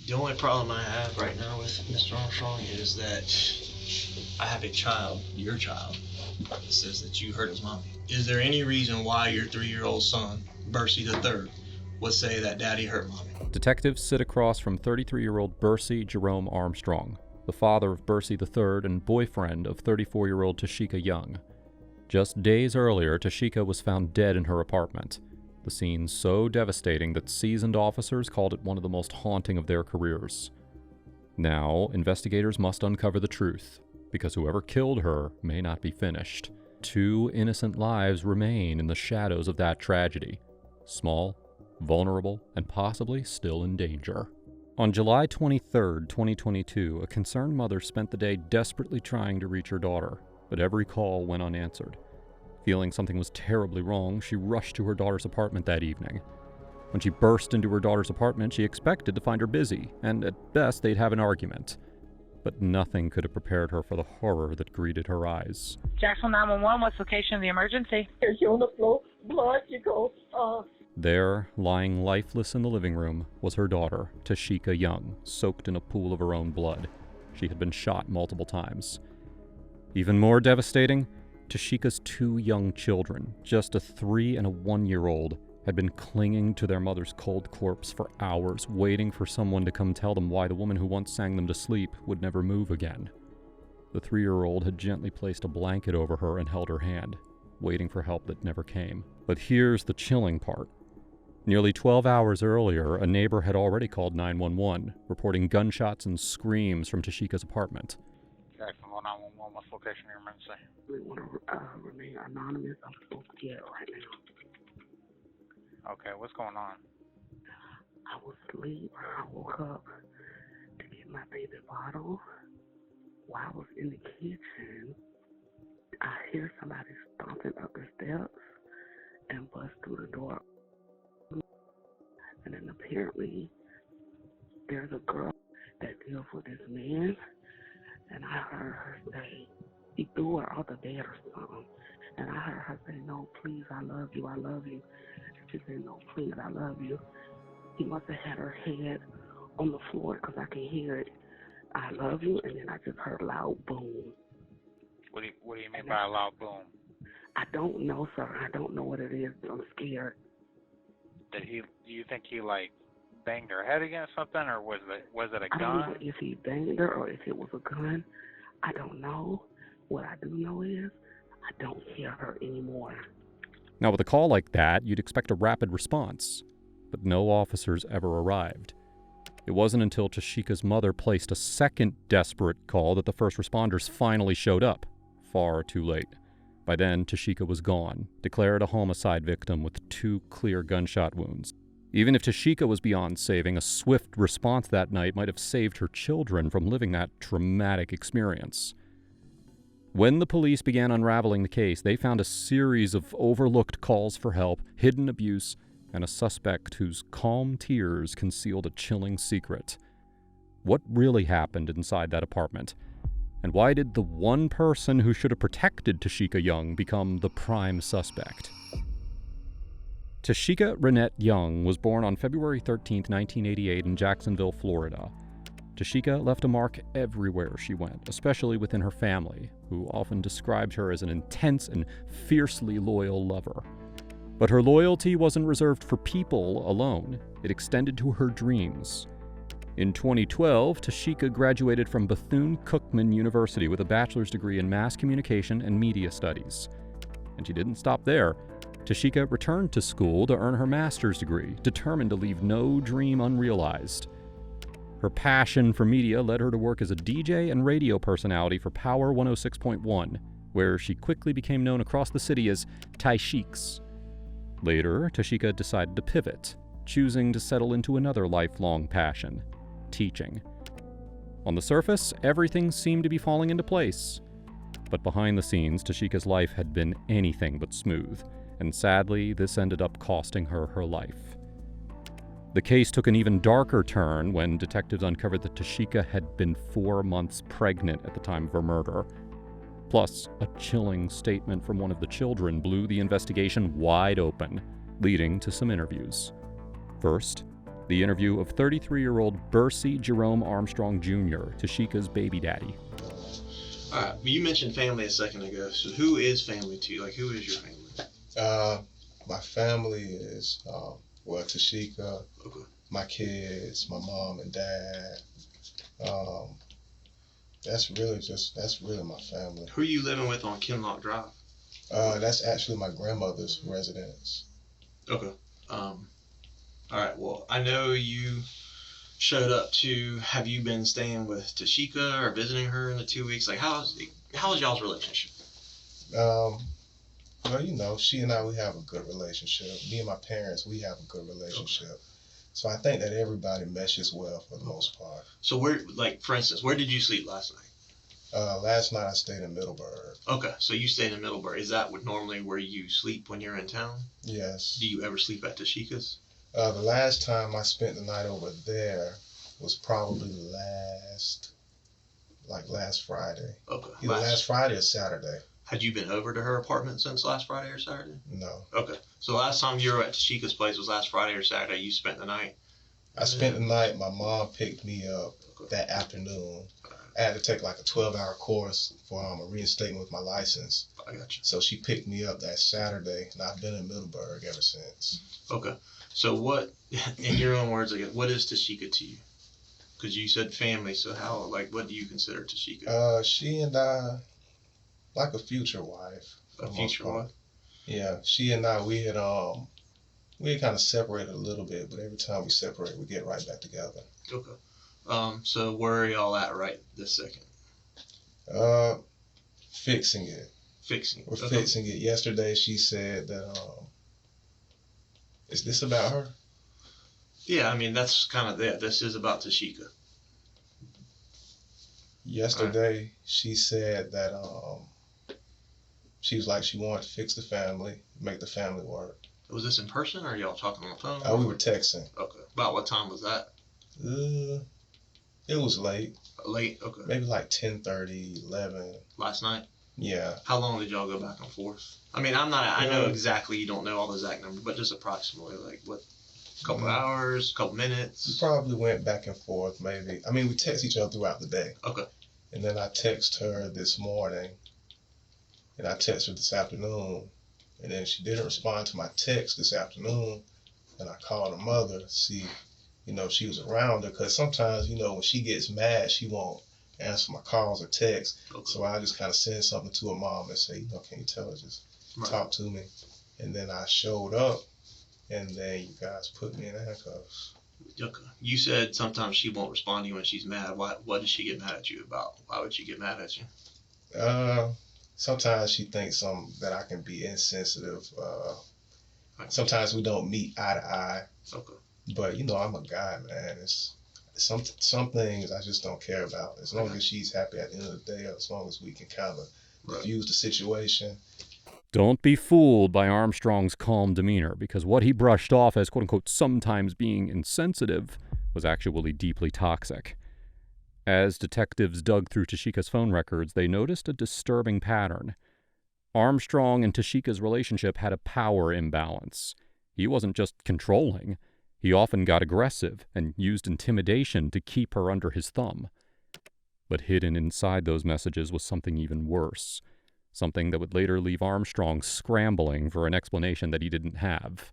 The only problem I have right now with Mr. Armstrong is that I have a child, your child, that says that you hurt his mommy. Is there any reason why your 3-year-old son, Bersy III, would say that daddy hurt mommy? Detectives sit across from 33-year-old Bursey Jerome Armstrong, the father of Bersy III and boyfriend of 34-year-old Tasheka Young. Just days earlier, Tashika was found dead in her apartment. The scene so devastating that seasoned officers called it one of the most haunting of their careers. Now, investigators must uncover the truth, because whoever killed her may not be finished. 2 innocent lives remain in the shadows of that tragedy. Small, vulnerable, and possibly still in danger. On July 23, 2022, a concerned mother spent the day desperately trying to reach her daughter, but every call went unanswered. Feeling something was terribly wrong, she rushed to her daughter's apartment that evening. When she burst into her daughter's apartment, she expected to find her busy, and at best they'd have an argument. But nothing could have prepared her for the horror that greeted her eyes. Jacksonville 911, what's the location of the emergency? She on the floor, blood, she goes, There, lying lifeless in the living room, was her daughter, Tasheka Young, soaked in a pool of her own blood. She had been shot multiple times. Even more devastating, Tashika's 2 young children, just a 3 and a 1-year-old, had been clinging to their mother's cold corpse for hours, waiting for someone to come tell them why the woman who once sang them to sleep would never move again. The 3-year-old had gently placed a blanket over her and held her hand, waiting for help that never came. But here's the chilling part. Nearly 12 hours earlier, a neighbor had already called 911, reporting gunshots and screams from Tashika's apartment. Jacksonville 911, what's the location of your emergency? we want to remain anonymous. I'm so scared right now. Okay, what's going on? I was asleep. I woke up to get my baby bottle. While I was in the kitchen, I hear somebody stomping up the steps and bust through the door. And then apparently there's a girl that deals with this man, and I heard her say, he threw her off the bed or something. And I heard her say, no, please, I love you, I love you. She said, no, please, I love you. He must have had her head on the floor because I can hear it. I love you, and then I just heard a loud boom. What do you mean by a loud boom? I don't know, sir. I don't know what it is. I'm scared. Do you think he like banged her head against something, or was it a gun? I don't know if he banged her or if it was a gun. I don't know. What I do know is I don't hear her anymore. Now, with a call like that, you'd expect a rapid response, but no officers ever arrived. It wasn't until Tashika's mother placed a second desperate call that the first responders finally showed up, far too late. By then, Tashika was gone, declared a homicide victim with 2 clear gunshot wounds. Even if Tashika was beyond saving, a swift response that night might have saved her children from living that traumatic experience. When the police began unraveling the case, they found a series of overlooked calls for help, hidden abuse, and a suspect whose calm tears concealed a chilling secret. What really happened inside that apartment? And why did the one person who should have protected Tasheka Young become the prime suspect? Tasheka Renette Young was born on February 13, 1988 in Jacksonville, Florida. Tashika left a mark everywhere she went, especially within her family, who often described her as an intense and fiercely loyal lover. But her loyalty wasn't reserved for people alone. It extended to her dreams. In 2012, Tashika graduated from Bethune-Cookman University with a bachelor's degree in mass communication and media studies. And she didn't stop there. Tashika returned to school to earn her master's degree, determined to leave no dream unrealized. Her passion for media led her to work as a DJ and radio personality for Power 106.1, where she quickly became known across the city as Tashika. Later, Tashika decided to pivot, choosing to settle into another lifelong passion, teaching. On the surface, everything seemed to be falling into place. But behind the scenes, Tashika's life had been anything but smooth, and sadly, this ended up costing her her life. The case took an even darker turn when detectives uncovered that Tashika had been 4 months pregnant at the time of her murder. Plus, a chilling statement from one of the children blew the investigation wide open, leading to some interviews. First, The interview of 33-year-old Bursey Jerome Armstrong Jr., Tashika's baby daddy. All right, you mentioned family a second ago. So who is family to you? Like, who is your family? My family is, Tashika, Okay. my kids, my mom and dad. That's really my family. Who are you living with on Kinlock Drive? That's actually my grandmother's residence. Okay. All right. Well, I know you showed up to. Have you been staying with Tashika or visiting her in the 2 weeks? Like, how's y'all's relationship? Well, she and I, we have a good relationship. Me and my parents, we have a good relationship. Okay. So I think that everybody meshes well for the most part. So for instance, where did you sleep last night? Last night I stayed in Middleburg. Okay, so you stayed in Middleburg. Is that normally where you sleep when you're in town? Yes. Do you ever sleep at Tashika's? The last time I spent the night over there was probably last Friday. Okay. Either last Friday or Saturday. Had you been over to her apartment since last Friday or Saturday? No. Okay. So the last time you were at Tashika's place was last Friday or Saturday. You spent the night? I spent the night. My mom picked me up that afternoon. I had to take like a 12-hour course for a reinstatement with my license. I got you. So she picked me up that Saturday, and I've been in Middleburg ever since. Okay. So what, in your own words, again, what is Tashika to you? Because you said family, so what do you consider Tashika? She and I, like a future wife. A future wife? Yeah, she and I, we had kind of separated a little bit, but every time we separate, we get right back together. Okay. So where are y'all at right this second? Fixing it. We're fixing it. Yesterday she said that, is this about her? Yeah, I mean, that's kind of it. This is about Tashika. Yesterday she said that, she was like, she wanted to fix the family, make the family work. Was this in person or y'all talking on the phone? We were texting. Okay. About what time was that? It was late. Late? Okay. Maybe like 10:30, 11. Last night? Yeah. How long did y'all go back and forth? I mean, I know exactly, you don't know all the exact number, but just approximately, like, what, couple hours, couple minutes? We probably went back and forth, maybe. I mean, we text each other throughout the day. Okay. And then I text her this morning, and I text her this afternoon, and then she didn't respond to my text this afternoon, and I called her mother to see, if she was around her, because sometimes, when she gets mad, she won't answer my calls or texts. Okay. So I just kind of send something to her mom and say, can you tell her, just talk to me. And then I showed up, and then you guys put me in handcuffs. Okay. You said sometimes she won't respond to you when she's mad. What does she get mad at you about? Why would she get mad at you? Sometimes she thinks that I can be insensitive. Sometimes we don't meet eye to eye. Okay. But I'm a guy, man. It's some things I just don't care about. As long as she's happy at the end of the day, or as long as we can kind of diffuse the situation. Don't be fooled by Armstrong's calm demeanor, because what he brushed off as quote-unquote sometimes being insensitive was actually deeply toxic. As detectives dug through Tashika's phone records, they noticed a disturbing pattern. Armstrong and Tashika's relationship had a power imbalance. He wasn't just controlling. He often got aggressive and used intimidation to keep her under his thumb. But hidden inside those messages was something even worse. Something that would later leave Armstrong scrambling for an explanation that he didn't have.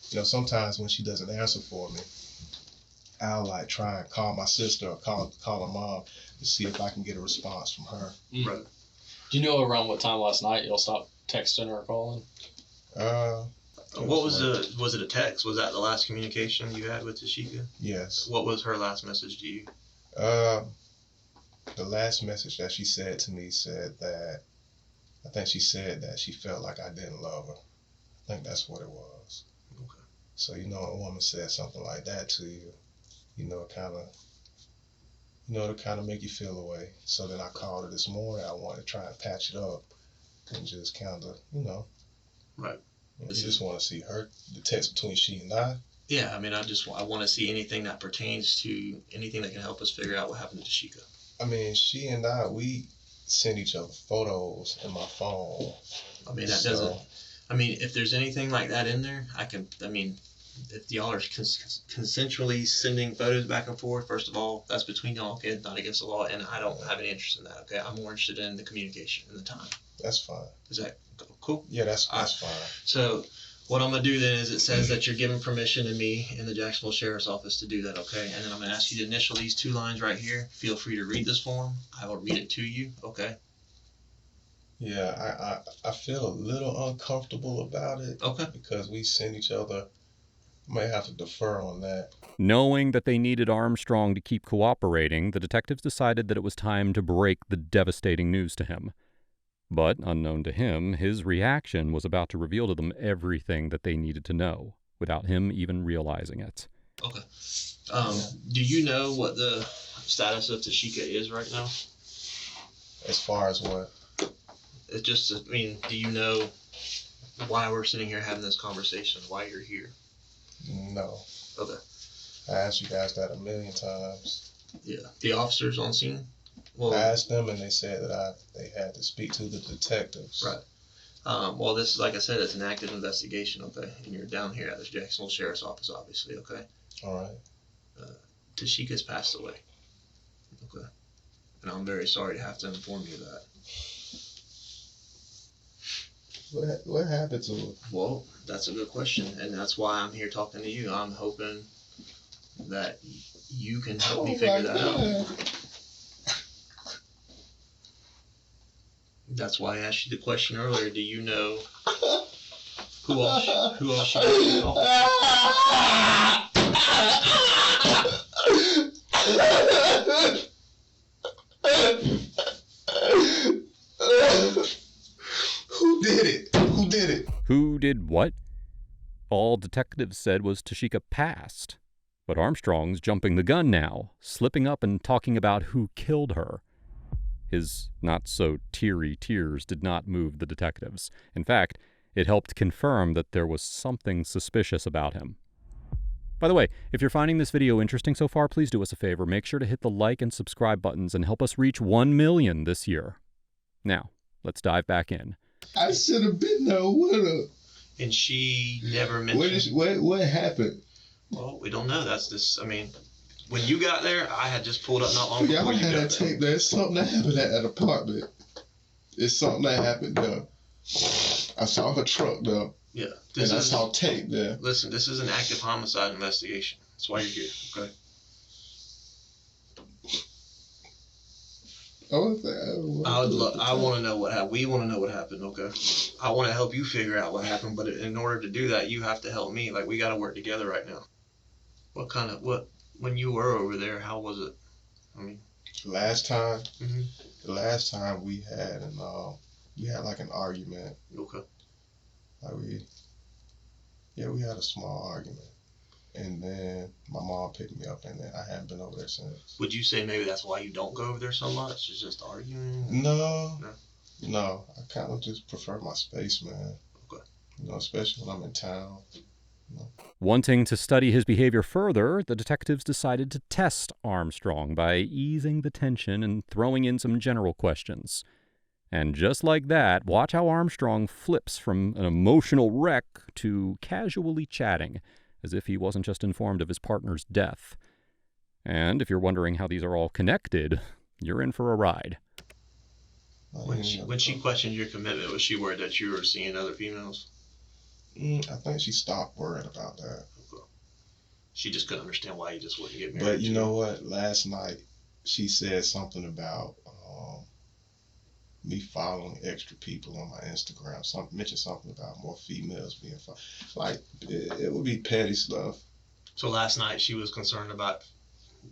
Sometimes when she doesn't answer for me, I'll try and call my sister or call my mom to see if I can get a response from her. Mm. Right. Do you know around what time last night you'll stop texting or calling? Was it a text? Was that the last communication you had with Tashika? Yes. What was her last message to you? The last message that she said to me said that, I think she said that she felt like I didn't love her. I think that's what it was. Okay. So, a woman said something like that to you, to kind of make you feel away. So then I called her this morning. I wanted to try and patch it up and just kind of, Right. I just want to see the text between she and I. Yeah, I mean, I want to see anything that pertains to anything that can help us figure out what happened to Tashika. I mean, she and I, we send each other photos in my phone. I mean, that doesn't. I mean, if there's anything like that in there, if y'all are consensually sending photos back and forth, first of all, that's between y'all, okay, not against the law, and I don't have any interest in that, okay? I'm more interested in the communication and the time. That's fine. Is that cool? Yeah, that's fine. So what I'm going to do then is it says that you're giving permission to me in the Jacksonville Sheriff's Office to do that, okay? And then I'm going to ask you to initial these 2 lines right here. Feel free to read this form. I will read it to you, okay? Yeah, I feel a little uncomfortable about it. Okay. Because we send each other. May have to defer on that. Knowing that they needed Armstrong to keep cooperating, the detectives decided that it was time to break the devastating news to him. But, unknown to him, his reaction was about to reveal to them everything that they needed to know, without him even realizing it. Okay. Do you know what the status of Tashika is right now? As far as what? It's just, I mean, do you know why we're sitting here having this conversation? Why you're here? No. Okay. I asked you guys that a million times. Yeah. The officers on scene? Well, I asked them and they said that they had to speak to the detectives. Right. Well, this is, like I said, it's an active investigation, okay? And you're down here at the Jacksonville Sheriff's Office, obviously, okay? All right. Tashika's passed away. Okay. And I'm very sorry to have to inform you of that. What happened to her? Well, that's a good question, and that's why I'm here talking to you. I'm hoping that you can help me figure that out. That's why I asked you the question earlier. Do you know who else she know? Who did it? Who did it? Who did what? All detectives said was Tashika passed. But Armstrong's jumping the gun now, slipping up and talking about who killed her. His not-so-teary tears did not move the detectives. In fact, it helped confirm that there was something suspicious about him. By the way, if you're finding this video interesting so far, please do us a favor. Make sure to hit the like and subscribe buttons and help us reach 1 million this year. Now, let's dive back in. I should have been there with her. And she never mentioned... What happened? Well, we don't know. That's this. I mean, when you got there, I had just pulled up not long before you got there. Y'all had that tape there. It's something that happened at that apartment. It's something that happened there. I saw her truck there. Yeah. I saw tape there. Listen, this is an active homicide investigation. That's why you're here, okay? I want to know what happened. We want to know what happened, okay? I want to help you figure out what happened, but in order to do that, you have to help me. Like, we got to work together right now. When you were over there, how was it? I mean, last time we had like an argument. Okay. Like we had a small argument. And then my mom picked me up, and then I haven't been over there since. Would you say maybe that's why you don't go over there so much? It's just arguing? No. I kind of just prefer my space, man. Okay. You know, especially when I'm in town. You know. Wanting to study his behavior further, the detectives decided to test Armstrong by easing the tension and throwing in some general questions. And just like that, watch how Armstrong flips from an emotional wreck to casually chatting, as if he wasn't just informed of his partner's death. And if you're wondering how these are all connected, you're in for a ride. When she questioned your commitment, was she worried that you were seeing other females? I think she stopped worrying about that. Okay. She just couldn't understand why you just wouldn't get married. But you know what? Last night, she said something about me following extra people on my Instagram. Mentioned something about more females being followed. Like, it would be petty stuff. So last night she was concerned about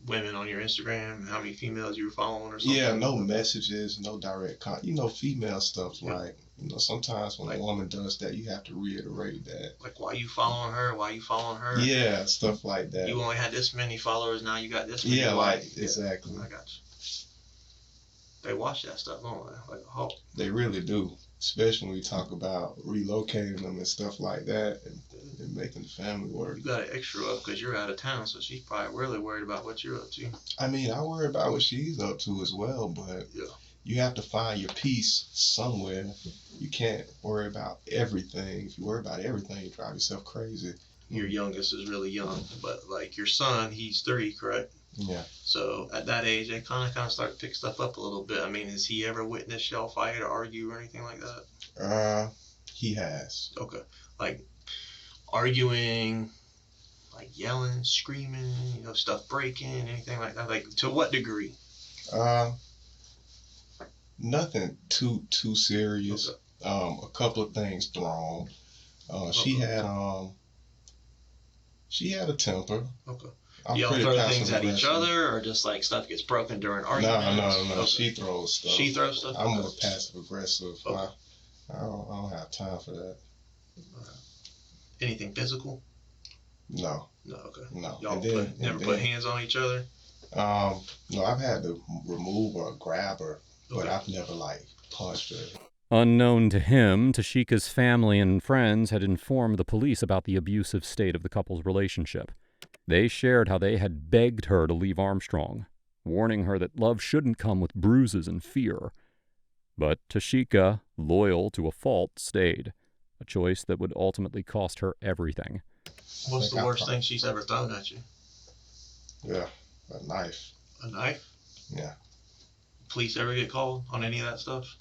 women on your Instagram and how many females you were following or something? Yeah, no messages, no direct contact. You know, female stuff, like, you know, sometimes when a woman does that, you have to reiterate that. Like, why you following her? Why you following her? Yeah, stuff like that. You only had this many followers, now you got this many. Yeah, like, exactly. I got you. They watch that stuff, don't they? Like a hawk. They really do. Especially when we talk about relocating them and stuff like that and making the family work. You got an extra up because you're out of town, so she's probably really worried about what you're up to. I mean, I worry about what she's up to as well, but you have to find your peace somewhere. You can't worry about everything. If you worry about everything, you drive yourself crazy. your youngest is really young, but like your son, he's 3, correct? Yeah. So at that age, they kind of start to pick stuff up a little bit. I mean, has he ever witnessed y'all fight or argue or anything like that? He has. Okay. Like arguing, like yelling, screaming, stuff breaking, anything like that. Like to what degree? Nothing too serious. Okay. A couple of things thrown. She had a temper. Okay. I'm Y'all pretty throw passive things at each aggressive. other, or just like stuff gets broken during arguments? No. Okay. She throws stuff. She throws stuff? I'm more passive aggressive. Okay. I don't have time for that. Anything physical? No. No, okay. No. Y'all never put hands on each other? No, I've had to remove or grab her, but Okay. I've never like punched her. Unknown to him, Tashika's family and friends had informed the police about the abusive state of the couple's relationship. They shared how they had begged her to leave Armstrong, warning her that love shouldn't come with bruises and fear. But Tashika, loyal to a fault, stayed, a choice that would ultimately cost her everything. What's the worst thing she's ever thrown at you? Yeah, a knife. A knife? Yeah. Police ever get called on any of that stuff?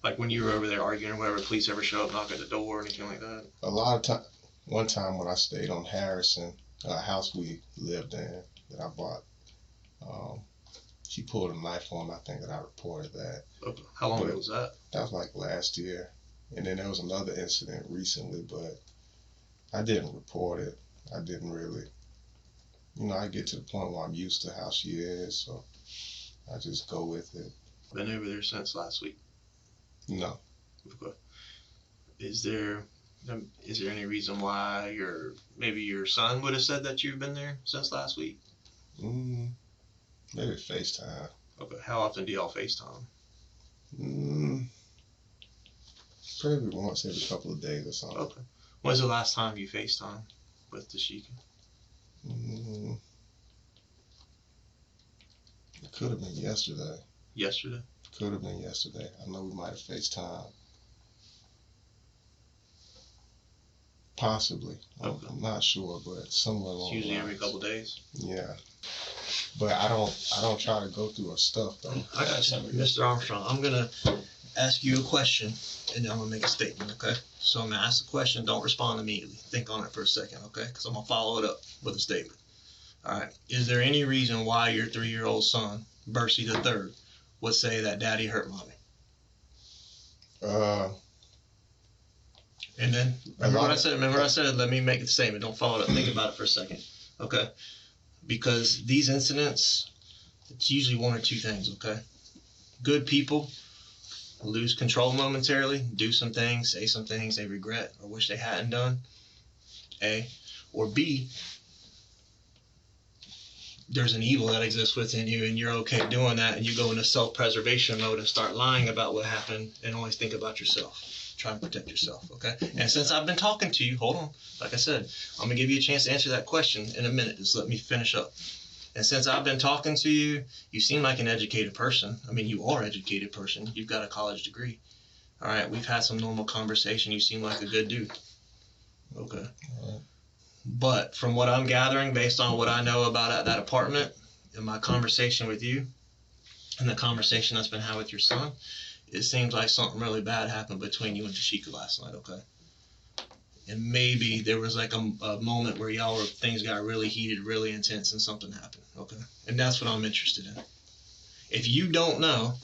Like when you were over there arguing or whatever, police ever show up, knock at the door or anything like that? A lot of time. One time when I stayed on Harrison, a house we lived in that I bought, she pulled a knife on me. I think that I reported that. Okay. How long ago was that? That was like last year. And then there was another incident recently, but I didn't report it. I didn't really, I get to the point where I'm used to how she is, so I just go with it. Been over there since last week? No. Okay. Is there any reason why maybe your son would have said that you've been there since last week? Maybe FaceTime. Okay. How often do y'all FaceTime? Probably once every couple of days or something. Okay. When's the last time you FaceTime with Tashika? It could have been yesterday. Yesterday? Could have been yesterday. I know we might have FaceTime. Possibly. Okay. I'm not sure, but somewhere along It's usually the every lines. couple days. Yeah. But I don't try to go through her stuff though. I got you, Mr. Armstrong. I'm gonna ask you a question, and then I'm gonna make a statement. Okay? So I'm gonna ask the question. Don't respond immediately. Think on it for a second, okay? Because I'm gonna follow it up with a statement. All right. Is there any reason why your 3-year-old son, Bersy the third, would say that Daddy hurt Mommy? And then remember what I said. Let me make the statement. Don't follow it up. Think about it for a second, okay? Because these incidents, it's usually one or two things, okay? Good people lose control momentarily, do some things, say some things they regret or wish they hadn't done. A. Or B, there's an evil that exists within you and you're okay doing that, and you go into self-preservation mode and start lying about what happened and always think about yourself. Try and protect yourself, okay? And since I've been talking to you, hold on, like I said, I'm gonna give you a chance to answer that question in a minute. Just let me finish up. And since I've been talking to you, you seem like an educated person. I mean, you are an educated person. You've got a college degree. All right, we've had some normal conversation. You seem like a good dude. Okay. But from what I'm gathering, based on what I know about that apartment, and my conversation with you, and the conversation that's been had with your son, it seems like something really bad happened between you and Tashika last night, okay? And maybe there was like a moment where things got really heated, really intense, and something happened, okay? And that's what I'm interested in. If you don't know,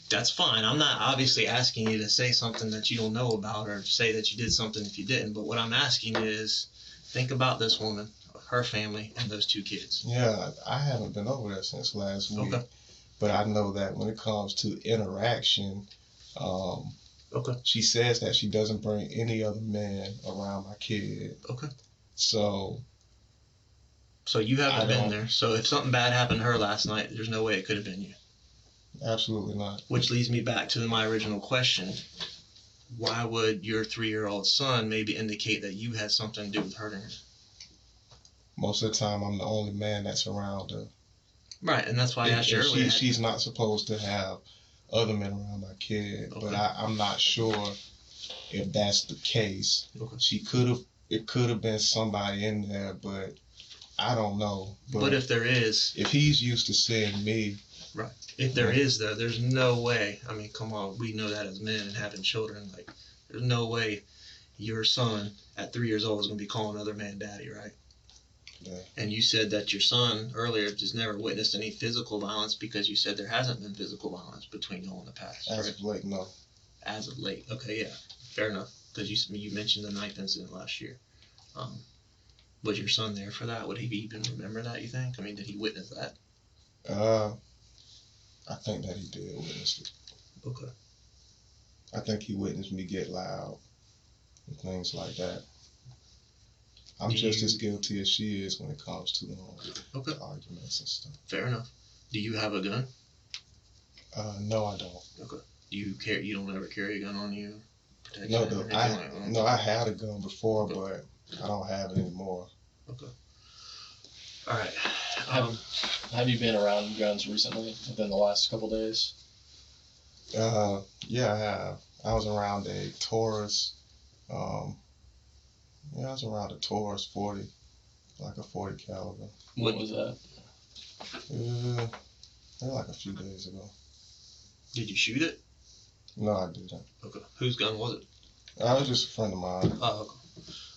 that's fine. I'm not obviously asking you to say something that you don't know about or say that you did something if you didn't. But what I'm asking is, think about this woman, her family, and those 2 kids. Yeah, I haven't been over there since last week. Okay. But I know that when it comes to interaction, Okay. she says that she doesn't bring any other man around my kid. Okay. So you haven't been there. So if something bad happened to her last night, there's no way it could have been you. Absolutely not. Which leads me back to my original question. Why would your 3-year-old son maybe indicate that you had something to do with hurting her? Most of the time, I'm the only man that's around her. Right, and that's why I asked you earlier. She's not supposed to have other men around my kid, Okay. but I'm not sure if that's the case. Okay. She could have it could have been somebody in there, but I don't know. But if there is, if he's used to seeing me, right? If there is, though, there's no way. I mean, come on, we know that as men and having children, like, there's no way your son at 3 years old is going to be calling another man daddy, right? Yeah. And you said that your son earlier just never witnessed any physical violence because you said there hasn't been physical violence between y'all in the past. As of late, no. As of late, okay, yeah, fair enough. Because you mentioned the 9th incident last year. Was your son there for that? Would he even remember that, you think? I mean, did he witness that? I think that he did witness it. Okay. I think he witnessed me get loud and things like that. I'm just as guilty as she is when it comes to the arguments and stuff. Fair enough. Do you have a gun? No, I don't. Okay. Do you care? You don't ever carry a gun on you? No, I had a gun before, but I don't have it anymore. Okay. All right. Have you been around guns recently, within the last couple days? Yeah, I have. I was around a Taurus. I was around a Taurus 40, like a 40 caliber. When was that? Like a few days ago. Did you shoot it? No, I didn't. Okay. Whose gun was it? I was just a friend of mine. Oh, okay.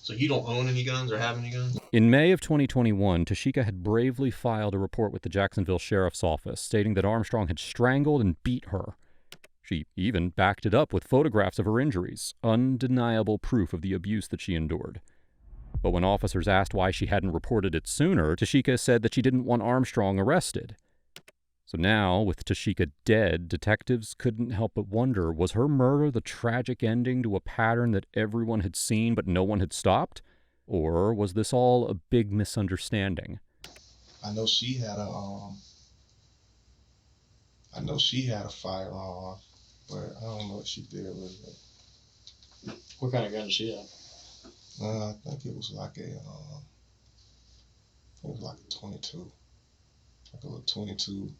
So you don't own any guns or have any guns? In May of 2021, Tashika had bravely filed a report with the Jacksonville Sheriff's Office stating that Armstrong had strangled and beat her. She even backed it up with photographs of her injuries, undeniable proof of the abuse that she endured. But when officers asked why she hadn't reported it sooner, Tashika said that she didn't want Armstrong arrested. So now, with Tashika dead, detectives couldn't help but wonder, was her murder the tragic ending to a pattern that everyone had seen but no one had stopped? Or was this all a big misunderstanding? I know she had a firearm, but I don't know what she did with it. What kind of gun did she have? I think it was like a 22, like a little 22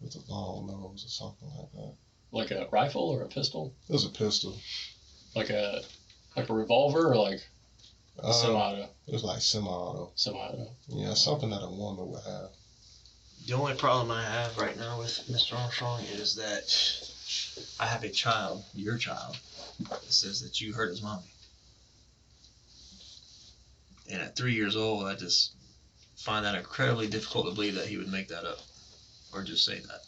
with a long nose or something like that. Like a rifle or a pistol? It was a pistol. Like a revolver or like a semi-auto? It was like semi-auto. Semi-auto. Yeah, something that a woman would have. The only problem I have right now with Mr. Armstrong is that I have a child, your child, that says that you hurt his mommy. And at 3 years old, I just find that incredibly difficult to believe that he would make that up or just say that.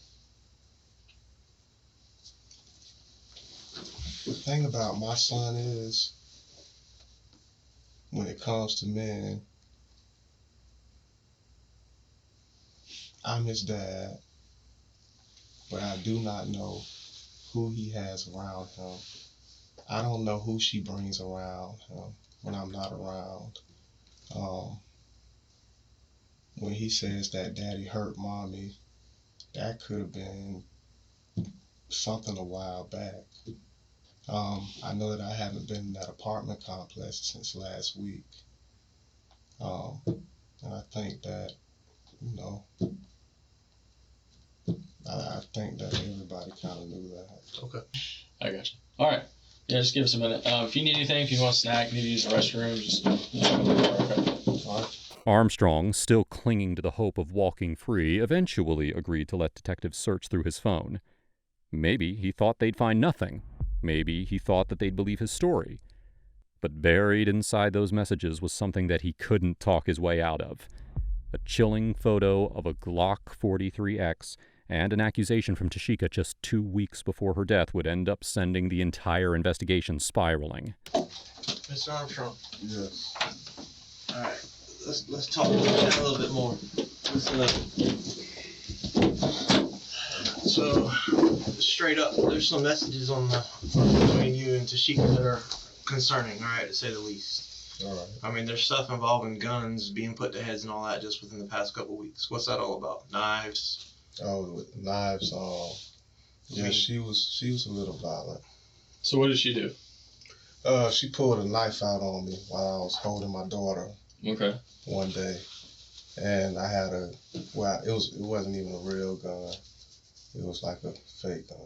The thing about my son is, when it comes to men, I'm his dad, but I do not know who he has around him. I don't know who she brings around him when I'm not around. When he says that daddy hurt mommy, that could have been something a while back. I know that I haven't been in that apartment complex since last week. And I think that, I think that everybody kind of knew that. Okay. I got you. All right. Yeah, just give us a minute. If you need anything, if you want a snack, need to use the restroom, just okay. All right. Armstrong, still clinging to the hope of walking free, eventually agreed to let detectives search through his phone. Maybe he thought they'd find nothing. Maybe he thought that they'd believe his story. But buried inside those messages was something that he couldn't talk his way out of. A chilling photo of a Glock 43X and an accusation from Tashika just 2 weeks before her death would end up sending the entire investigation spiraling. Mr. Armstrong. Yes. All right. Let's talk about that a little bit more. Listen up. So, straight up, there's some messages on the between you and Tashika that are concerning, all right, to say the least. All right. I mean, there's stuff involving guns being put to heads and all that just within the past couple weeks. What's that all about? Knives? Oh, with knives. Yeah, she was a little violent. So what did she do? She pulled a knife out on me while I was holding my daughter. Okay. One day, and I had it wasn't even a real gun. It was like a fake gun.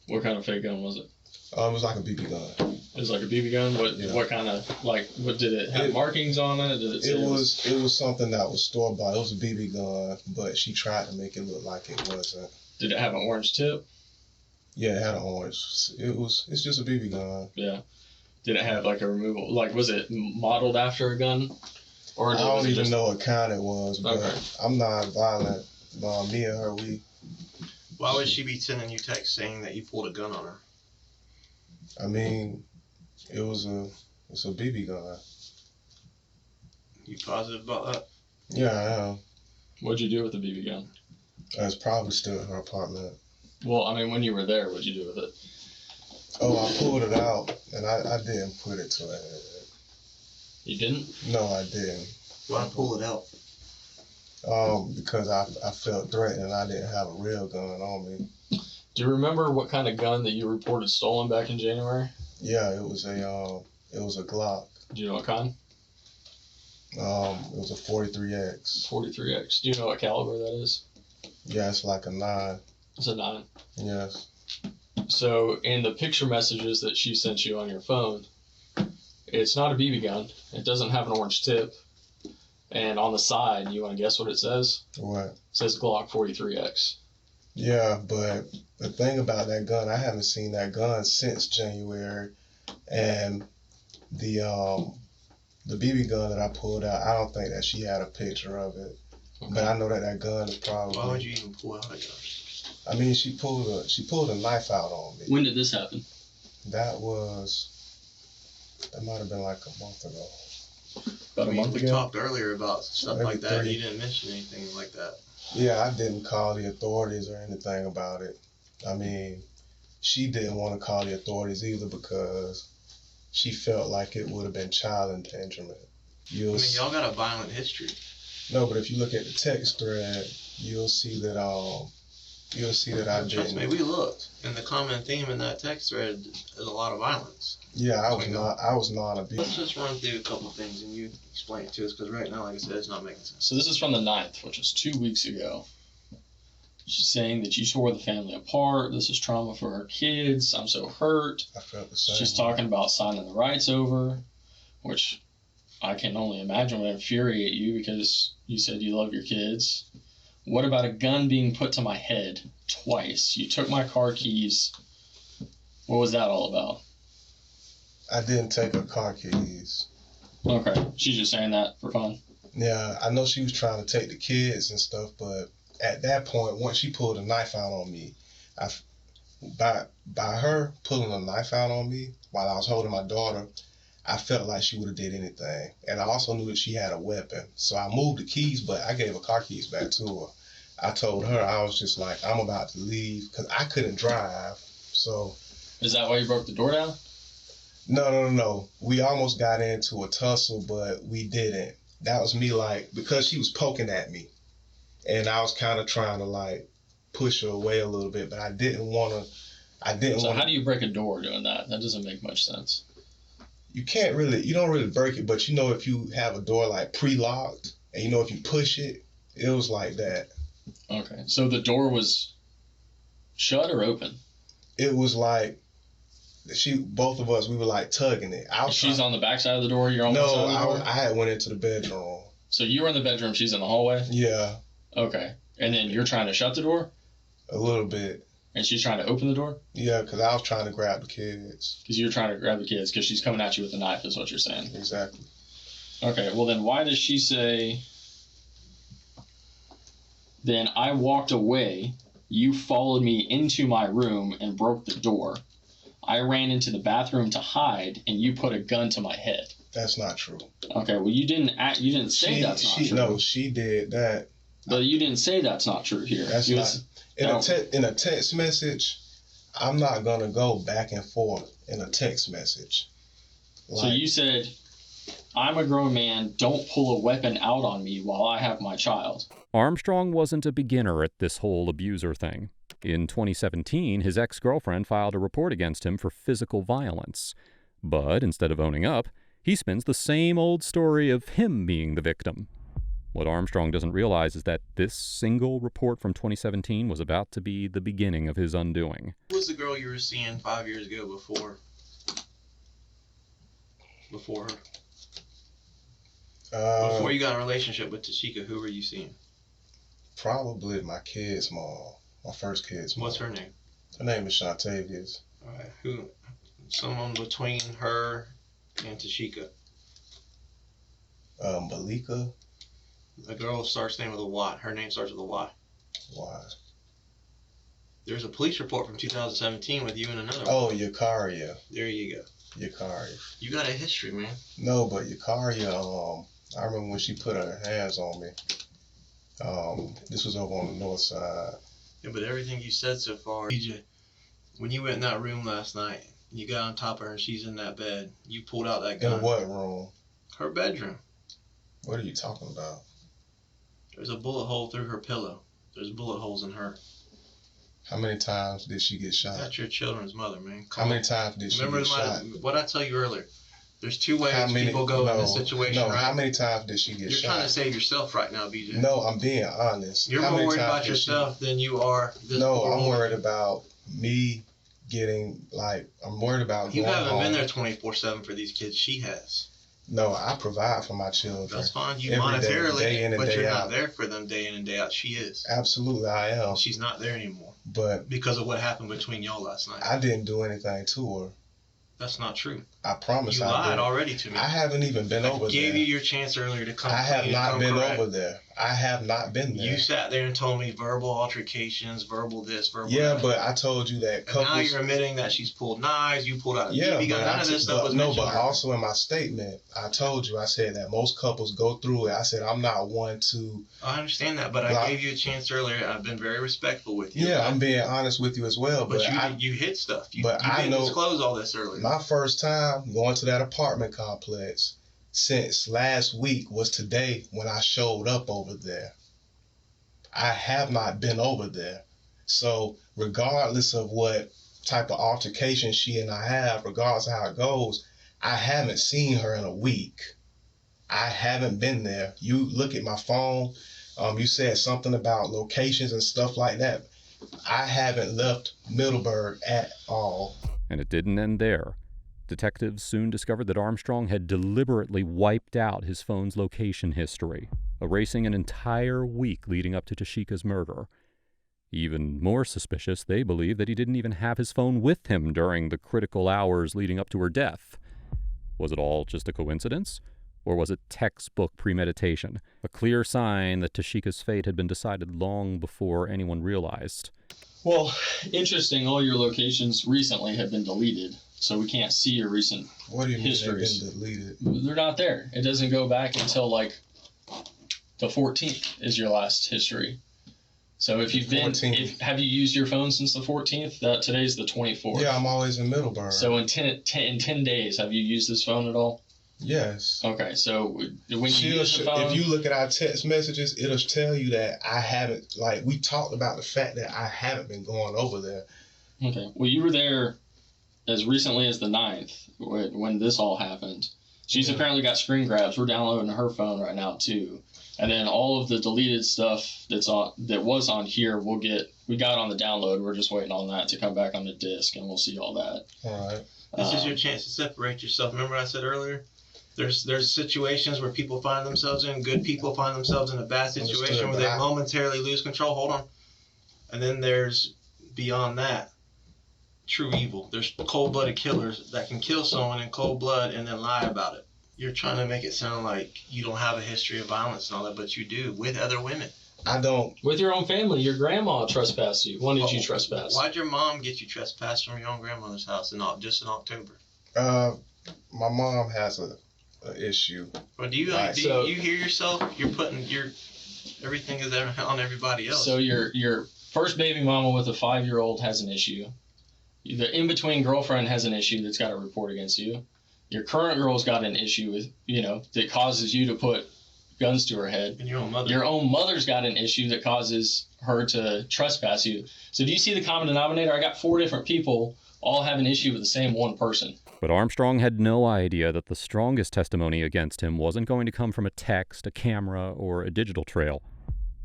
What kind of fake gun was it? It was like a BB gun. It was like a BB gun? What kind of, like, what did it have markings on it? Did it was something that was store-bought. It was a BB gun, but she tried to make it look like it wasn't. Did it have an orange tip? Yeah, it had an orange. It's just a BB gun. Yeah. Did it have like a removable, like was it modeled after a gun? Or I don't even know what kind it was, but okay. I'm not violent. Me and her, Why would she be sending you texts saying that you pulled a gun on her? I mean, it's a BB gun. You positive about that? Yeah, I am. What'd you do with the BB gun? It's probably still in her apartment. Well, I mean, when you were there, what'd you do with it? Oh, I pulled it out, and I didn't put it to her head. You didn't? No, I didn't. Why pull it out? Because I felt threatened and I didn't have a real gun on me. Do you remember what kind of gun that you reported stolen back in January? Yeah, it was a Glock. Do you know what kind? It was a 43X. 43X. Do you know what caliber that is? Yeah, it's like a 9. It's a 9. Yes. So in the picture messages that she sent you on your phone, it's not a BB gun. It doesn't have an orange tip. And on the side, you want to guess what it says? What? It says Glock 43X. Yeah, but the thing about that gun, I haven't seen that gun since January. And the BB gun that I pulled out, I don't think that she had a picture of it. Okay. But I know that gun is probably... Why would you even pull out a gun? I mean, she pulled a knife out on me. When did this happen? That might have been like a month ago. About a month ago? We talked earlier about stuff like that. You didn't mention anything like that. Yeah, I didn't call the authorities or anything about it. I mean, she didn't want to call the authorities either because she felt like it would have been child endangerment. Y'all got a violent history. No, but if you look at the text thread, you'll see that I didn't. Trust me, we looked, and the common theme in that text thread is a lot of violence. Yeah, I was not abusive. Let's just run through a couple things and you explain it to us, because right now, like I said, it's not making sense. So this is from the 9th, which was 2 weeks ago. She's saying that you tore the family apart. This is trauma for her kids. I'm so hurt. I felt the same. She's talking about signing the rights over, which I can only imagine would infuriate you because you said you love your kids. What about a gun being put to my head twice? You took my car keys. What was that all about? I didn't take her car keys. Okay. She's just saying that for fun? Yeah, I know she was trying to take the kids and stuff, but at that point, once she pulled a knife out on me, by her pulling a knife out on me while I was holding my daughter, I felt like she would have did anything. And I also knew that she had a weapon. So I moved the keys, but I gave her car keys back to her. I told her, I was just like, I'm about to leave because I couldn't drive. So. Is that why you broke the door down? No. We almost got into a tussle, but we didn't. That was me because she was poking at me. And I was kind of trying to push her away a little bit, but I didn't want to. So how do you break a door doing that? That doesn't make much sense. You don't really break it, but if you have a door pre-locked and if you push it, it was like that. Okay. So the door was shut or open? It was both of us, we were tugging it. She's on the back side of the door, you're on the side of the door? No, I had went into the bedroom. So you were in the bedroom, she's in the hallway? Yeah. Okay. And then you're trying to shut the door? A little bit. And she's trying to open the door? Yeah, because I was trying to grab the kids. Because you're trying to grab the kids because she's coming at you with a knife is what you're saying. Exactly. Okay, well then why does she say, then I walked away, you followed me into my room and broke the door. I ran into the bathroom to hide and you put a gun to my head. That's not true. Okay, well you didn't say that's not true. No, she did that. But you didn't say that's not true here. That's not. In a text message, I'm not going to go back and forth in a text message. So you said, I'm a grown man, don't pull a weapon out on me while I have my child. Armstrong wasn't a beginner at this whole abuser thing. In 2017, his ex-girlfriend filed a report against him for physical violence. But instead of owning up, he spins the same old story of him being the victim. What Armstrong doesn't realize is that this single report from 2017 was about to be the beginning of his undoing. Who was the girl you were seeing 5 years ago before before her? Before you got in a relationship with Tashika, who were you seeing? Probably my kid's mom. My first kid's mom. What's her name? Her name is Shantavius. All right. Who? Someone between her and Tashika. Malika. The girl starts name with a Y. Her name starts with a Y. Why? There's a police report from 2017 with you and another one. Oh, Yakaria. There you go. Yakaria. You got a history, man. No, but Yakaria, I remember when she put her hands on me. This was over on the north side. Yeah, but everything you said so far, DJ, when you went in that room last night, you got on top of her and she's in that bed, you pulled out that gun. In what room? Her bedroom. What are you talking about? There's a bullet hole through her pillow. There's bullet holes in her. How many times did she get shot? That's your children's mother, man. How many times did she get shot? What I tell you earlier. There's two ways people go in this situation, right? How many times did she get shot? You're trying to save yourself right now, BJ. No, I'm being honest. You're more worried about yourself than you are this No, poor I'm woman. worried about me getting, I'm worried about You going haven't home. been there 24/7 for these kids. She has. No, I provide for my children. That's fine. You every day, monetarily, day in and but day you're out. not there for them day in and day out. She is. Absolutely, I am. She's not there anymore. But because of what happened between y'all last night. I didn't do anything to her. That's not true. I promise you I lied did. already to me. I haven't even been over there. I gave you your chance earlier to come. I have not been over there. I have not been there. You sat there and told me verbal altercations, verbal this, verbal yeah, that. but I told you that couples. And now you're admitting that she's pulled knives, you pulled out a BB gun. None of this stuff was mentioned. No, but also in my statement, I told you, I said that most couples go through it. I said I'm not one to. I understand that, but I gave you a chance earlier. I've been very respectful with you. Yeah, I'm being honest with you as well. But you hit stuff. You I didn't know, disclose all this earlier. My first time going to that apartment complex since last week was today when I showed up over there. I have not been over there. So regardless of what type of altercation she and I have, regardless of how it goes, I haven't seen her in a week. I haven't been there. You look at my phone, you said something about locations and stuff like that. I haven't left Middleburg at all. And it didn't end there. Detectives soon discovered that Armstrong had deliberately wiped out his phone's location history, erasing an entire week leading up to Tashika's murder. Even more suspicious, they believe that he didn't even have his phone with him during the critical hours leading up to her death. Was it all just a coincidence? Or was it textbook premeditation? A clear sign that Tashika's fate had been decided long before anyone realized. Well, interesting, all your locations recently have been deleted, so we can't see your recent histories. What do you mean they've been deleted? They're not there. It doesn't go back until, the 14th is your last history. So if you've been, have you used your phone since the 14th? Today's the 24th. Yeah, I'm always in Middleburg. So in 10 days, have you used this phone at all? Yes. Okay, so when you use the phone... If you look at our text messages, it'll tell you that I haven't, we talked about the fact that I haven't been going over there. Okay, well, you were there as recently as the 9th when this all happened. She's apparently got screen grabs. We're downloading her phone right now, too. And then all of the deleted stuff that was on here, we got on the download. We're just waiting on that to come back on the disc, and we'll see all that. All right. This is your chance to separate yourself. Remember what I said earlier? There's situations where people find themselves in, good people find themselves in a bad situation where they momentarily lose control. Hold on. And then there's, beyond that, true evil. There's cold-blooded killers that can kill someone in cold blood and then lie about it. You're trying to make it sound like you don't have a history of violence and all that, but you do, with other women. I don't. With your own family, your grandma trespassed you. When did you trespass? Why'd your mom get you trespassed from your own grandmother's house just in October? My mom has a issue. Well, do you hear yourself? You're putting everything is on everybody else. So your first baby mama with a 5-year-old has an issue. The in-between girlfriend has an issue that's got a report against you. Your current girl's got an issue with, that causes you to put guns to her head. And your own mother. Your own mother's got an issue that causes her to trespass you. So do you see the common denominator? I got 4 different people all have an issue with the same one person. But Armstrong had no idea that the strongest testimony against him wasn't going to come from a text, a camera, or a digital trail.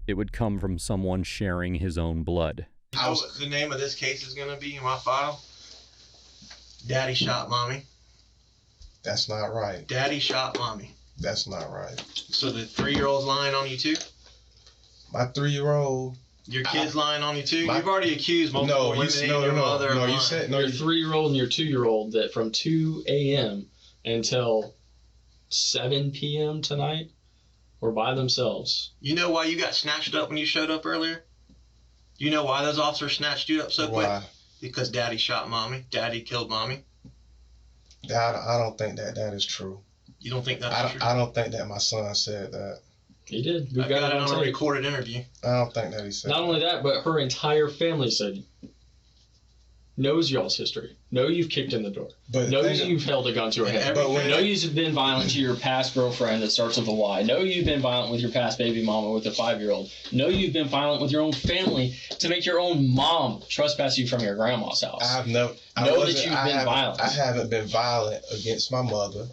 It would come from someone sharing his own blood. You know what the name of this case is going to be in my file? Daddy shot mommy. That's not right. Daddy shot mommy. That's not right. So the 3-year-old's lying on you too? My 3-year-old. Your kid's lying on you too? You've already accused multiple women and your mother of lying. You said your 3-year-old and your 2-year-old that from 2 a.m. until 7 p.m. tonight were by themselves. You know why you got snatched up when you showed up earlier? You know why those officers snatched you up so quick? Why? Because Daddy shot mommy. Daddy killed mommy. I don't think that is true. You don't think that's true? I don't think that my son said that. He did. I got it on a recorded interview. I don't think that he said Not only that, but her entire family said, knows y'all's history. Know you've kicked in the door. Knows you've held a gun to her head. Know you've been violent to your past girlfriend that starts with a Y. Know you've been violent with your past baby mama with a 5-year-old. Know you've been violent with your own family to make your own mom trespass you from your grandma's house. Know that you've been violent. I haven't been violent against my mother.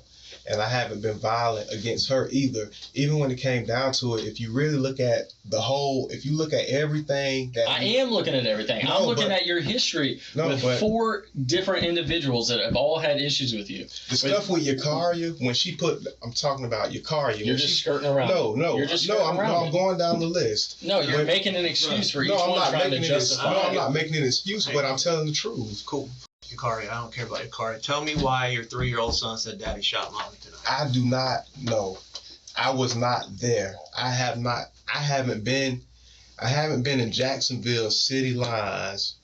And I haven't been violent against her either. Even when it came down to it, if you really look at if you look at everything that I am looking at everything. I'm looking at your history with 4 different individuals that have all had issues with you. The stuff with Yakaria, when she I'm talking about Yakaria. You're just skirting around. I'm going down the list. No, you're making an excuse for each one trying to justify. No, I'm not making an excuse, but I'm telling the truth. Cool. Yakaria, I don't care about Yakaria. Tell me why your 3-year-old son said Daddy shot mommy tonight. I do not know. I was not there. I haven't been in Jacksonville city lines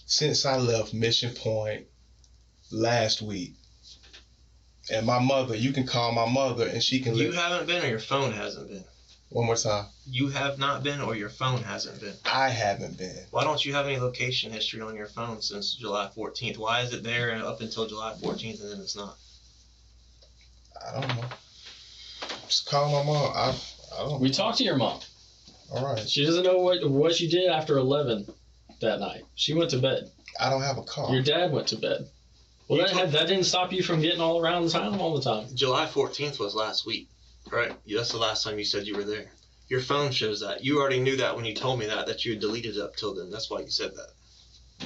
since I left Mission Point last week. And my mother, you can call my mother and she can. You haven't been, or your phone hasn't been? One more time. You have not been, or your phone hasn't been? I haven't been. Why don't you have any location history on your phone since July 14th? Why is it there up until July 14th and then it's not? I don't know. Just call my mom. I don't know. We talked to your mom. All right. She doesn't know what you did after 11 that night. She went to bed. I don't have a car. Your dad went to bed. Well, that didn't stop you from getting all around the town all the time. July 14th was last week, right? That's the last time you said you were there. Your phone shows that. You already knew that when you told me that you had deleted it up till then. That's why you said that.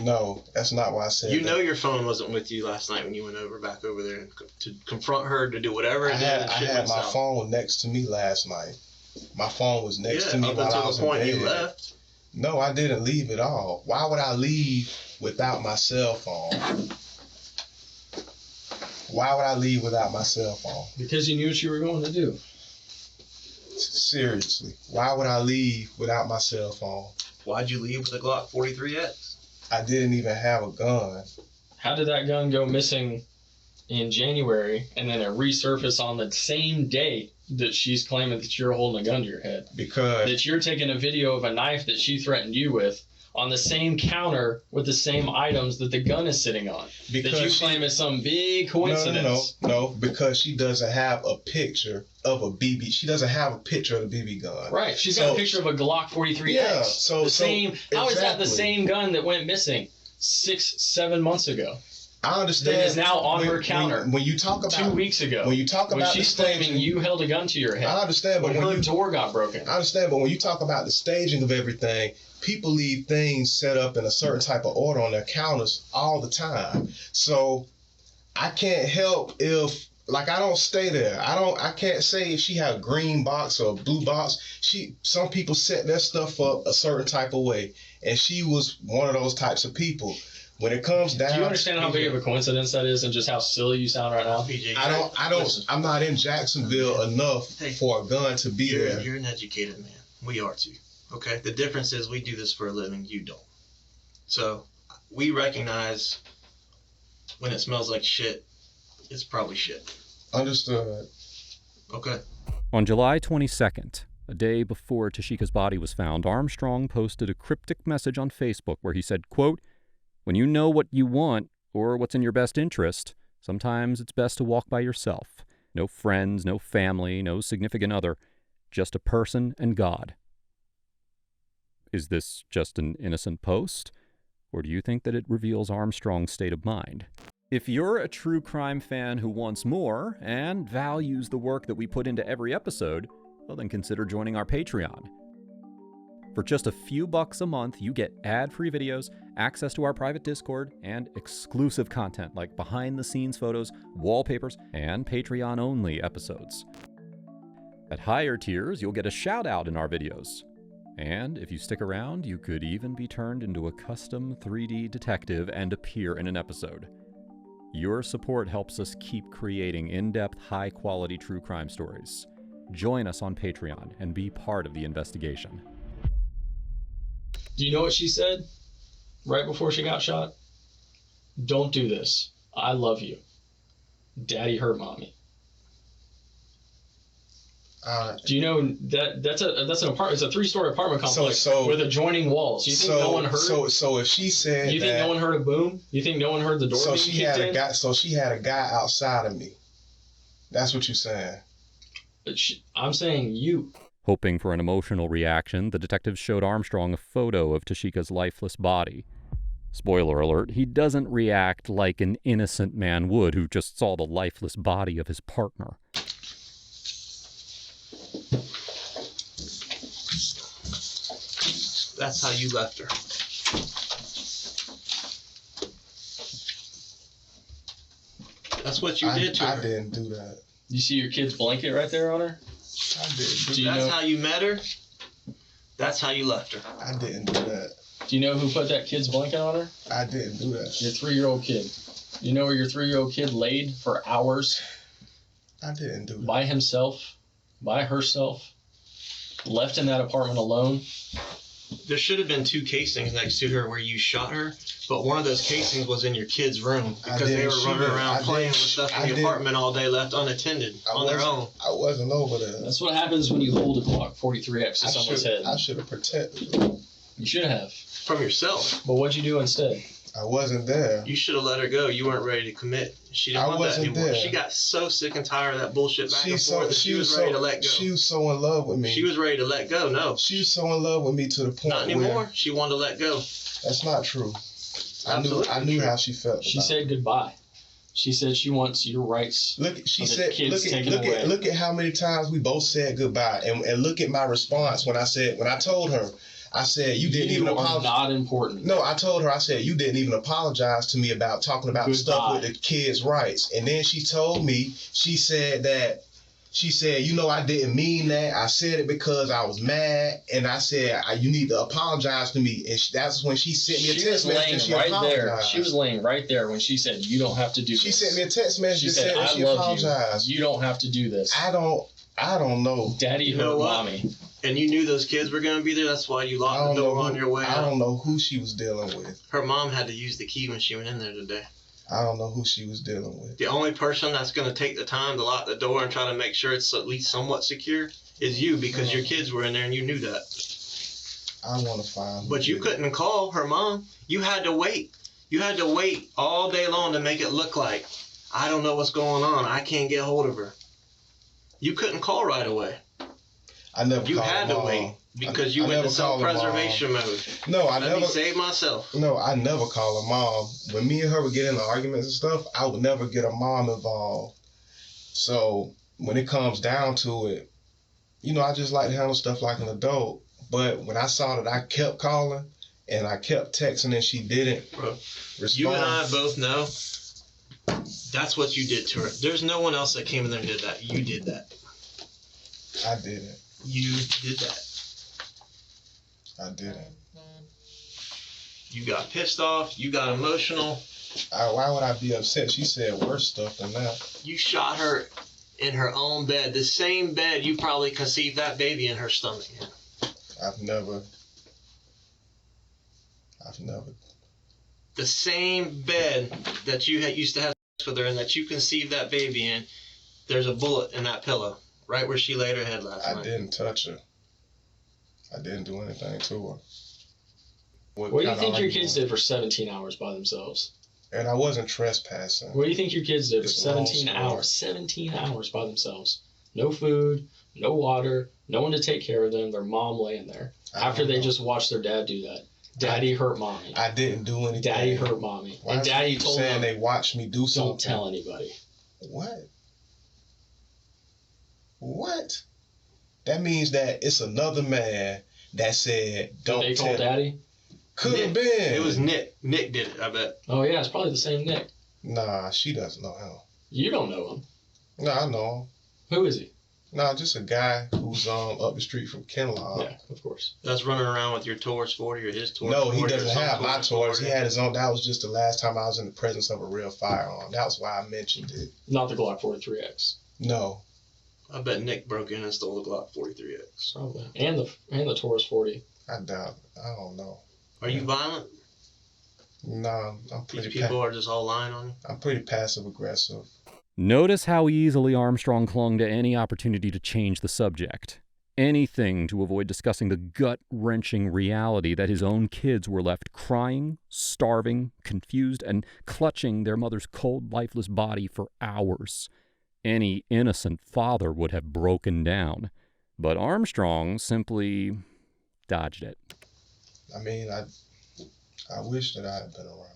No, that's not why I said that. You know your phone wasn't with you last night when you went back over there to confront her, to do whatever it did. I had my phone next to me last night. My phone was next to me while I was in bed. Up until the point you left. No, I didn't leave at all. Why would I leave without my cell phone? Why would I leave without my cell phone? Because you knew what you were going to do. Seriously, why would I leave without my cell phone? Why'd you leave with a Glock 43X? I didn't even have a gun. How did that gun go missing in January and then it resurfaced on the same day that she's claiming that you're holding a gun to your head? Because that you're taking a video of a knife that she threatened you with on the same counter with the same items that the gun is sitting on. Because that you claim is some big coincidence. No, because she doesn't have a picture of a BB. She doesn't have a picture of the BB gun. Right. She's got a picture of a Glock 43X. Yeah. How is that the same gun that went missing 6-7 months ago? I understand. That is now on her counter. When you talk about 2 weeks ago. When you talk about she's claiming you held a gun to your head. I understand, but when her door got broken. I understand, but when you talk about the staging of everything, people leave things set up in a certain type of order on their counters all the time. So I can't help if, like, I don't stay there. I can't say if she had a green box or a blue box. Some people set their stuff up a certain type of way, and she was one of those types of people. When it comes down, do you understand how big of a coincidence that is, and just how silly you sound right now? I'm not in Jacksonville enough for a gun to be there. You're an educated man. We are too. Okay. The difference is we do this for a living. You don't. So we recognize when it smells like shit, it's probably shit. Understood. Okay. On July 22nd, a day before Tashika's body was found, Armstrong posted a cryptic message on Facebook where he said, quote, "When you know what you want or what's in your best interest, sometimes it's best to walk by yourself. No friends, no family, no significant other, just a person and God." Is this just an innocent post? Or do you think that it reveals Armstrong's state of mind? If you're a true crime fan who wants more and values the work that we put into every episode, well then consider joining our Patreon. For For just a few bucks a month, you get ad-free videos, access to our private Discord, and exclusive content like behind-the-scenes photos, wallpapers, and Patreon-only episodes. At higher tiers, you'll get a shout-out in our videos. And if you stick around, you could even be turned into a custom 3D detective and appear in an episode. Your support helps us keep creating in-depth, high-quality true crime stories. Join us on Patreon and be part of the investigation. Do you know what she said right before she got shot? Don't do this. I love you. Daddy hurt mommy. Do you know that's an apartment? It's a 3-story apartment complex with adjoining walls. You think no one heard? So if she said, you think no one heard a boom? You think no one heard the door being kicked in? So she had a guy outside of me. That's what you're saying. I'm saying you. Hoping for an emotional reaction, the detectives showed Armstrong a photo of Tashika's lifeless body. Spoiler alert, he doesn't react like an innocent man would who just saw the lifeless body of his partner. That's how you left her. That's what you did to her. I didn't do that. You see your kid's blanket right there on her? I did. That's how you met her? That's how you left her. I didn't do that. Do you know who put that kid's blanket on her? I didn't do that. Your 3-year-old kid. You know where your 3-year-old kid laid for hours? I didn't do that. By himself, by herself, left in that apartment alone. There should have been 2 casings next to her where you shot her, but one of those casings was in your kid's room because they were running around playing with stuff in the apartment all day, left unattended on their own. I wasn't over there. That's what happens when you hold a Glock 43X to someone's head. I should have protected her. You should have. From yourself. But what'd you do instead? I wasn't there. You should have let her go. You weren't ready to commit. She didn't want that anymore. There. She got so sick and tired of that bullshit back and forth. She was ready to let go. She was so in love with me. She was ready to let go. No. She was so in love with me to the point not anymore. She wanted to let go. That's not true. I knew how she felt. She said goodbye. She said she wants your rights. Look at how many times we both said goodbye, and look at my response when I told her. I said, you didn't even apologize. Not important. No, I told her, I said, you didn't even apologize to me about talking about stuff with the kids' rights. And then she told me, she said, you know, I didn't mean that. I said it because I was mad. And I said, you need to apologize to me. And that's when she sent me a text message. And she apologized. She was laying right there when she said, you don't have to do this. She sent me a text message. She said, I love you. You don't have to do this. I don't know. Daddy hurt mommy. And you knew those kids were going to be there. That's why you locked the door on your way out. I don't know who she was dealing with. Her mom had to use the key when she went in there today. I don't know who she was dealing with. The only person that's going to take the time to lock the door and try to make sure it's at least somewhat secure is you, because your kids were in there and you knew that. I want to find. But you couldn't call her mom. You had to wait. You had to wait all day long to make it look like, I don't know what's going on. I can't get hold of her. You couldn't call right away. I never. You had to wait because you went to self-preservation mode. No, Let me save myself. No, I never call her mom. When me and her would get into arguments and stuff, I would never get her mom involved. So when it comes down to it, you know, I just like to handle stuff like an adult. But when I saw that I kept calling and I kept texting and she didn't respond. You and I both know that's what you did to her. There's no one else that came in there and did that. You did that. I didn't. You did that. I didn't. You got pissed off. You got emotional. Why would I be upset? She said worse stuff than that. You shot her in her own bed. The same bed you probably conceived that baby in her stomach in. I've never. The same bed that you used to have sex with her and that you conceived that baby in, there's a bullet in that pillow. Right where she laid her head last night. I didn't touch her. I didn't do anything to her. What do you think your kids did for 17 hours by themselves? And I wasn't trespassing. What do you think your kids did for 17 hours? 17 hours by themselves. No food, no water, no one to take care of them, their mom laying there. After they just watched their dad do that. Daddy hurt mommy. I didn't do anything. Daddy hurt mommy. Why and Daddy told them, they watched me do something. Don't tell anybody. What? That means that it's another man that said, "Don't They tell." called Daddy? Could have been. It was Nick. Nick did it, I bet. Oh, yeah, it's probably the same Nick. Nah, she doesn't know him. You don't know him. No, I know him. Who is he? Nah, just a guy who's up the street from Kenlock. Yeah, of course. That's running around with your Taurus 40 or his Taurus 40. No, he doesn't or some have my Taurus. 40. He had his own. That was just the last time I was in the presence of a real firearm. That's why I mentioned it. Not the Glock 43X. No. I bet Nick broke in and stole the Glock 43X. Probably. And the Taurus 40. I doubt it. I don't know. Are you violent? No, I'm These pretty. people are just all lying on you? I'm pretty passive aggressive. Notice how easily Armstrong clung to any opportunity to change the subject. Anything to avoid discussing the gut-wrenching reality that his own kids were left crying, starving, confused, and clutching their mother's cold, lifeless body for hours. Any innocent father would have broken down. But Armstrong simply dodged it. I mean, I wish that I had been around.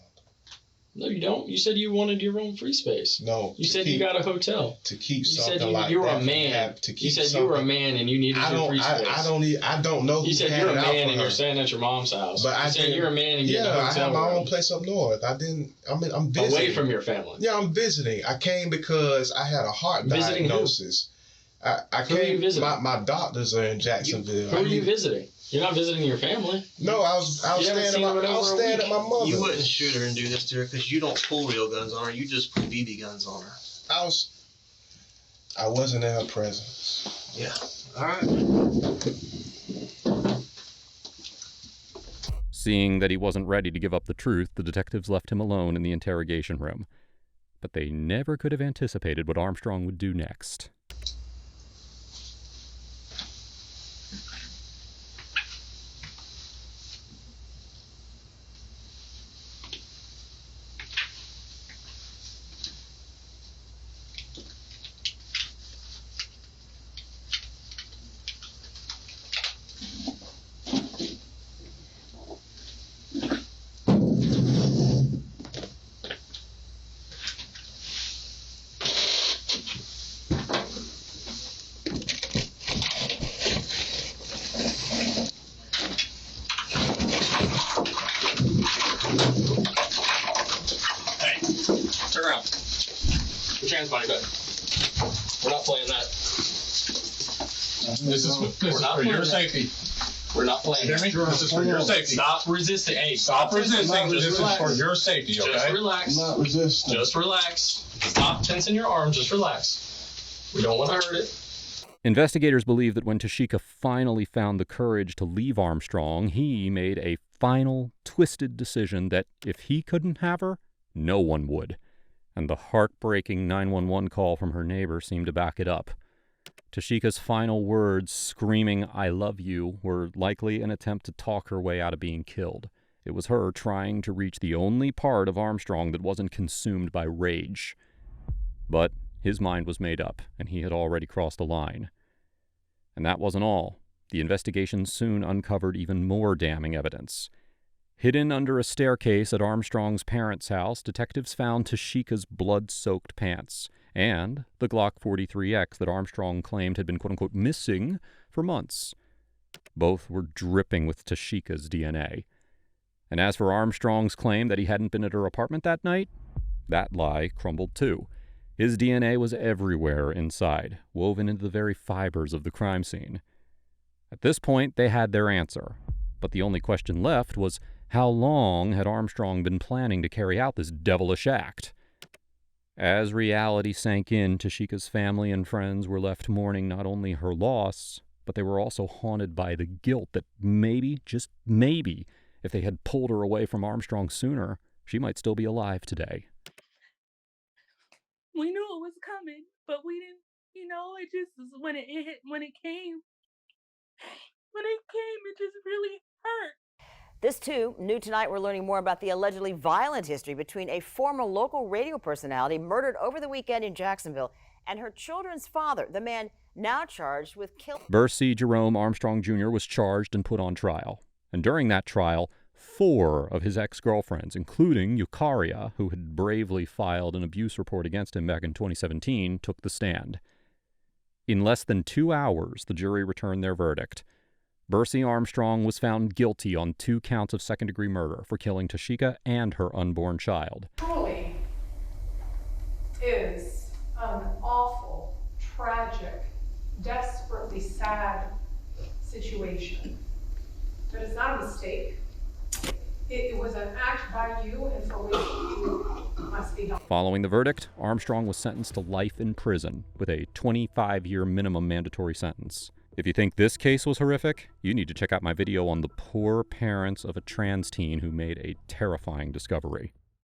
No, you don't. You said you wanted your own free space. No. You said you got a hotel. To keep You something said like you were that. a man. You said you were a man and you needed your free space. I don't know who You said had you're a it out man for and her. you're staying at your mom's house. But you said you're a man and getting a I hotel have my room. own place up north. I'm visiting. Away from your family. Yeah, I'm visiting. I came because I had a heart Visiting diagnosis. I Who are you came. visiting? My doctors are in Jacksonville. Who are you visiting? You're not visiting your family. No, I was staying at my mother's. You wouldn't shoot her and do this to her because you don't pull real guns on her. You just pull BB guns on her. I wasn't in her presence. Yeah. All right. Seeing that he wasn't ready to give up the truth, the detectives left him alone in the interrogation room. But they never could have anticipated what Armstrong would do next. Hey, turn around. Put your hands behind your back. We're not playing that. This is for your safety. We're not playing Hear me? This is for your safety. Stop resisting. Hey, Stop resisting. This is relax. for your safety, okay? Just relax. Not resisting. Just relax. Stop tensing your arms. Just relax. We don't want to hurt it. Investigators believe that when Tashika finally found the courage to leave Armstrong, he made a final, twisted decision that if he couldn't have her, no one would. And the heartbreaking 911 call from her neighbor seemed to back it up. Tashika's final words, screaming, "I love you," were likely an attempt to talk her way out of being killed. It was her trying to reach the only part of Armstrong that wasn't consumed by rage. But his mind was made up, and he had already crossed the line. And that wasn't all. The investigation soon uncovered even more damning evidence. Hidden under a staircase at Armstrong's parents' house, detectives found Tashika's blood-soaked pants and the Glock 43X that Armstrong claimed had been quote-unquote missing for months. Both were dripping with Tashika's DNA. And as for Armstrong's claim that he hadn't been at her apartment that night, that lie crumbled too. His DNA was everywhere inside, woven into the very fibers of the crime scene. At this point, they had their answer. But the only question left was, how long had Armstrong been planning to carry out this devilish act? As reality sank in, Tashika's family and friends were left mourning not only her loss, but they were also haunted by the guilt that maybe, just maybe, if they had pulled her away from Armstrong sooner, she might still be alive today. We knew it was coming, but we didn't, it just, when it came, it just really hurt. This too, new tonight, we're learning more about the allegedly violent history between a former local radio personality murdered over the weekend in Jacksonville and her children's father, the man now charged with killing. Bursey Armstrong Jr. was charged and put on trial. And during that trial, 4 of his ex-girlfriends, including Eucharia, who had bravely filed an abuse report against him back in 2017, took the stand. In less than 2 hours, the jury returned their verdict. Bursey Armstrong was found guilty on 2 counts of second-degree murder for killing Tashika and her unborn child. Truly is an awful, tragic, desperately sad situation. But it's not a mistake. It was an act by you and for which you must be held. Following the verdict, Armstrong was sentenced to life in prison with a 25-year minimum mandatory sentence. If you think this case was horrific, you need to check out my video on the poor parents of a trans teen who made a terrifying discovery.